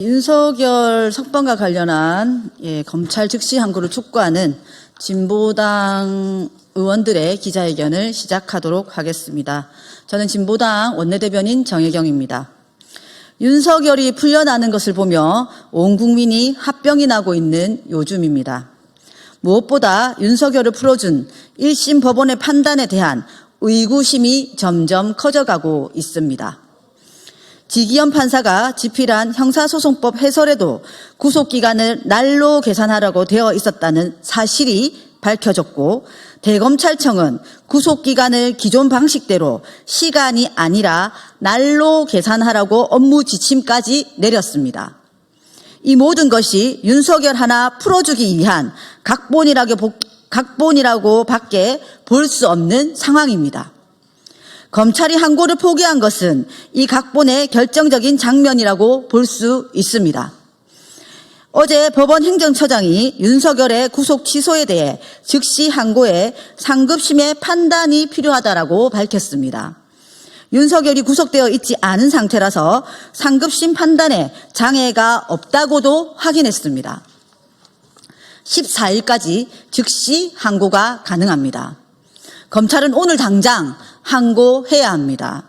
윤석열 석방과 관련한 검찰 즉시 항고를 촉구하는 진보당 의원들의 기자회견을 시작하도록 하겠습니다. 저는 진보당 원내대변인 정혜경입니다. 윤석열이 풀려나는 것을 보며 온 국민이 합병이 나고 있는 요즘입니다. 무엇보다 윤석열을 풀어준 1심 법원의 판단에 대한 의구심이 점점 커져가고 있습니다. 지기현 판사가 집필한 형사소송법 해설에도 구속기간을 날로 계산하라고 되어 있었다는 사실이 밝혀졌고, 대검찰청은 구속기간을 기존 방식대로 시간이 아니라 날로 계산하라고 업무 지침까지 내렸습니다. 이 모든 것이 윤석열 하나 풀어주기 위한 각본이라고 밖에 볼 수 없는 상황입니다. 검찰이 항고를 포기한 것은 이 각본의 결정적인 장면이라고 볼 수 있습니다. 어제 법원 행정처장이 윤석열의 구속 취소에 대해 즉시 항고에 상급심의 판단이 필요하다라고 밝혔습니다. 윤석열이 구속되어 있지 않은 상태라서 상급심 판단에 장애가 없다고도 확인했습니다. 14일까지 즉시 항고가 가능합니다. 검찰은 오늘 당장 항고해야 합니다.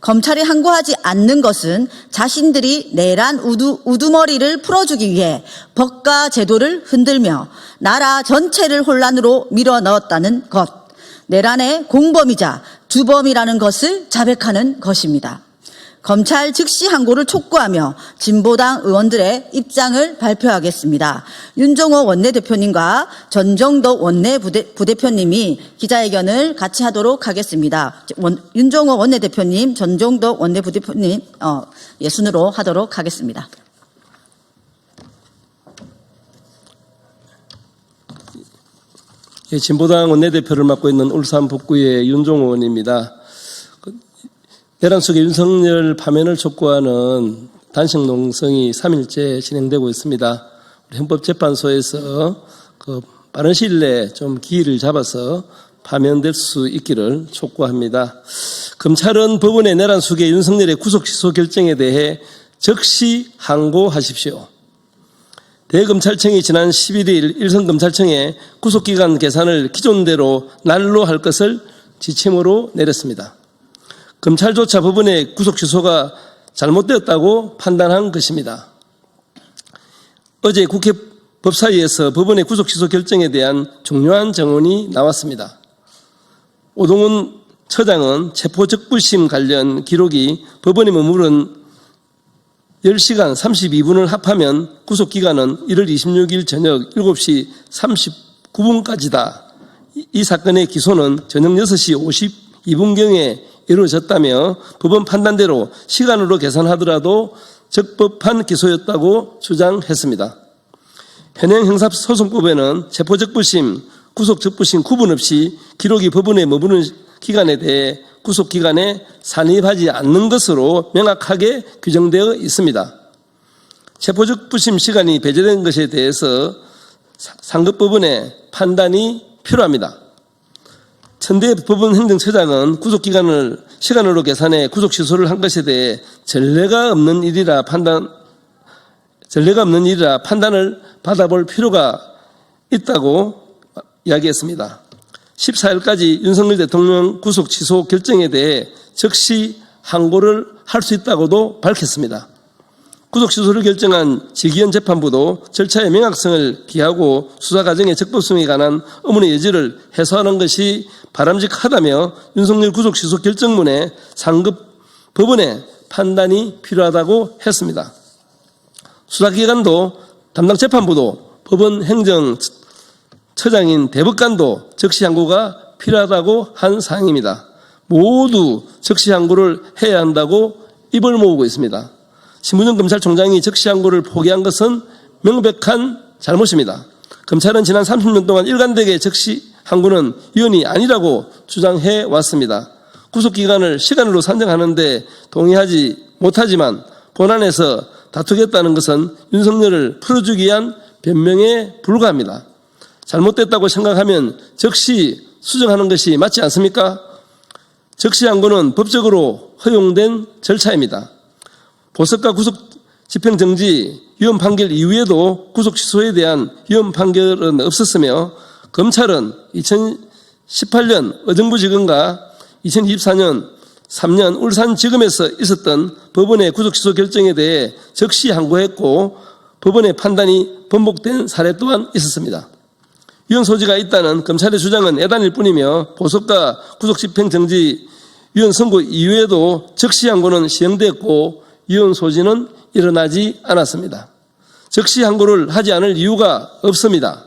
검찰이 항고하지 않는 것은 자신들이 내란 우두머리를 풀어주기 위해 법과 제도를 흔들며 나라 전체를 혼란으로 밀어넣었다는 것, 내란의 공범이자 주범이라는 것을 자백하는 것입니다. 검찰 즉시 항고를 촉구하며 진보당 의원들의 입장을 발표하겠습니다. 윤종호 원내대표님과 전정덕 원내부대표님이 기자회견을 같이 하도록 하겠습니다. 윤종호 원내대표님, 전정덕 원내부대표님 순으로 하도록 하겠습니다. 진보당 원내대표를 맡고 있는 울산 북구의 윤종호 의원입니다. 내란 속의 윤석열 파면을 촉구하는 단식 농성이 3일째 진행되고 있습니다. 우리 헌법재판소에서 빠른 시일 내에 좀 기일을 잡아서 파면될 수 있기를 촉구합니다. 검찰은 법원의 내란 속의 윤석열의 구속 취소 결정에 대해 즉시 항고하십시오. 대검찰청이 지난 11일 일선검찰청에 구속기간 계산을 기존대로 날로 할 것을 지침으로 내렸습니다. 검찰조차 법원의 구속 취소가 잘못되었다고 판단한 것입니다. 어제 국회 법사위에서 법원의 구속 취소 결정에 대한 중요한 정언이 나왔습니다. 오동훈 처장은 체포적부심 관련 기록이 법원에 머무른 10시간 32분을 합하면 구속기간은 1월 26일 저녁 7시 39분까지다. 이 사건의 기소는 저녁 6시 52분경에 이루어졌다며 법원 판단대로 시간으로 계산하더라도 적법한 기소였다고 주장했습니다. 현행 형사소송법에는 체포적부심, 구속적부심 구분 없이 기록이 법원에 머무는 기간에 대해 구속기간에 산입하지 않는 것으로 명확하게 규정되어 있습니다. 체포적부심 시간이 배제된 것에 대해서 상급법원의 판단이 필요합니다. 천대 법원 행정처장은 구속기간을 시간으로 계산해 구속 취소를 한 것에 대해 전례가 없는 일이라 판단을 받아볼 필요가 있다고 이야기했습니다. 14일까지 윤석열 대통령 구속 취소 결정에 대해 즉시 항고를 할 수 있다고도 밝혔습니다. 구속 취소를 결정한 지기현 재판부도 절차의 명확성을 기하고 수사 과정의 적법성에 관한 의문의 여지를 해소하는 것이 바람직하다며 윤석열 구속 취소 결정문에 상급 법원의 판단이 필요하다고 했습니다. 수사기관도 담당 재판부도 법원 행정처장인 대법관도 즉시 항고가 필요하다고 한 사항입니다. 모두 즉시 항고를 해야 한다고 입을 모으고 있습니다. 신부전 검찰총장이 즉시 항고를 포기한 것은 명백한 잘못입니다. 검찰은 지난 30년 동안 일관되게 즉시 항고는 위헌이 아니라고 주장해 왔습니다. 구속기간을 시간으로 산정하는데 동의하지 못하지만 본안에서 다투겠다는 것은 윤석열을 풀어주기 위한 변명에 불과합니다. 잘못됐다고 생각하면 즉시 수정하는 것이 맞지 않습니까? 즉시 항고는 법적으로 허용된 절차입니다. 보석과 구속 집행정지, 위헌 판결 이후에도 구속 취소에 대한 위헌 판결은 없었으며 검찰은 2018년 의정부지검과 2024년 3년 울산지검에서 있었던 법원의 구속 취소 결정에 대해 즉시 항고했고 법원의 판단이 번복된 사례 또한 있었습니다. 위헌 소지가 있다는 검찰의 주장은 애단일 뿐이며 보석과 구속 집행정지 위헌 선고 이후에도 즉시 항고는 시행됐고 위헌 소지는 일어나지 않았습니다. 즉시 항고를 하지 않을 이유가 없습니다.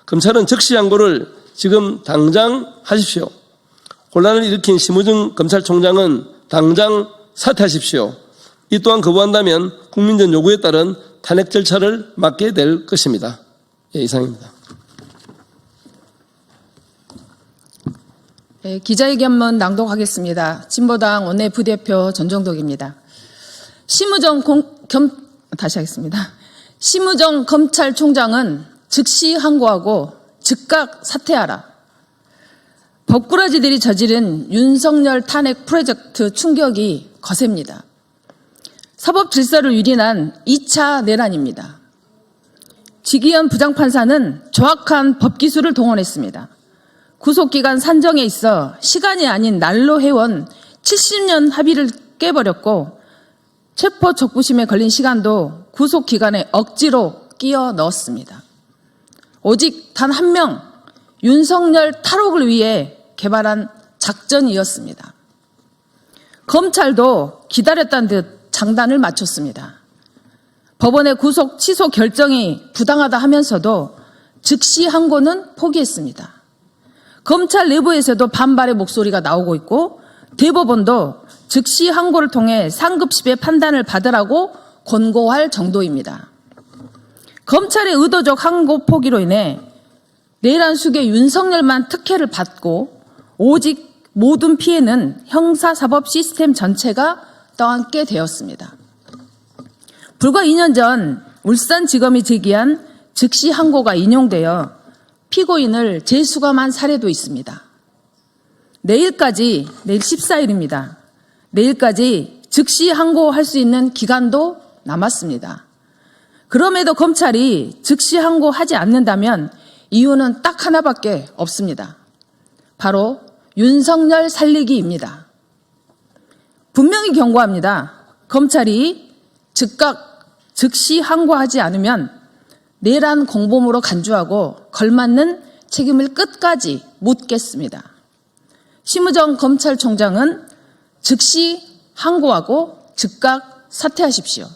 검찰은 즉시 항고를 지금 당장 하십시오. 혼란을 일으킨 심우정 검찰총장은 당장 사퇴하십시오. 이 또한 거부한다면 국민적 요구에 따른 탄핵 절차를 맞게 될 것입니다. 예, 이상입니다. 네, 기자회견문 낭독하겠습니다. 진보당 원내부대표 전정덕입니다. 심우정 검찰총장은 즉시 항고하고 즉각 사퇴하라. 법꾸라지들이 저지른 윤석열 탄핵 프로젝트 충격이 거셉니다. 사법 질서를 유린한 2차 내란입니다. 지기현 부장판사는 정확한 법기술을 동원했습니다. 구속기간 산정에 있어 시간이 아닌 날로 해온 70년 합의를 깨버렸고 체포 적부심에 걸린 시간도 구속기간에 억지로 끼워 넣었습니다. 오직 단 한 명, 윤석열 탈옥을 위해 개발한 작전이었습니다. 검찰도 기다렸다는 듯 장단을 맞췄습니다. 법원의 구속 취소 결정이 부당하다 하면서도 즉시 항고는 포기했습니다. 검찰 내부에서도 반발의 목소리가 나오고 있고 대법원도 즉시 항고를 통해 상급심의 판단을 받으라고 권고할 정도입니다. 검찰의 의도적 항고 포기로 인해 내란 수괴 윤석열만 특혜를 받고 오직 모든 피해는 형사사법 시스템 전체가 떠안게 되었습니다. 불과 2년 전 울산지검이 제기한 즉시 항고가 인용되어 피고인을 재수감한 사례도 있습니다. 내일 14일입니다. 내일까지 즉시 항고할 수 있는 기간도 남았습니다. 그럼에도 검찰이 즉시 항고하지 않는다면 이유는 딱 하나밖에 없습니다. 바로 윤석열 살리기입니다. 분명히 경고합니다. 검찰이 즉시 항고하지 않으면 내란 공범으로 간주하고 걸맞는 책임을 끝까지 묻겠습니다. 심우정 검찰총장은 즉시 항고하고 즉각 사퇴하십시오.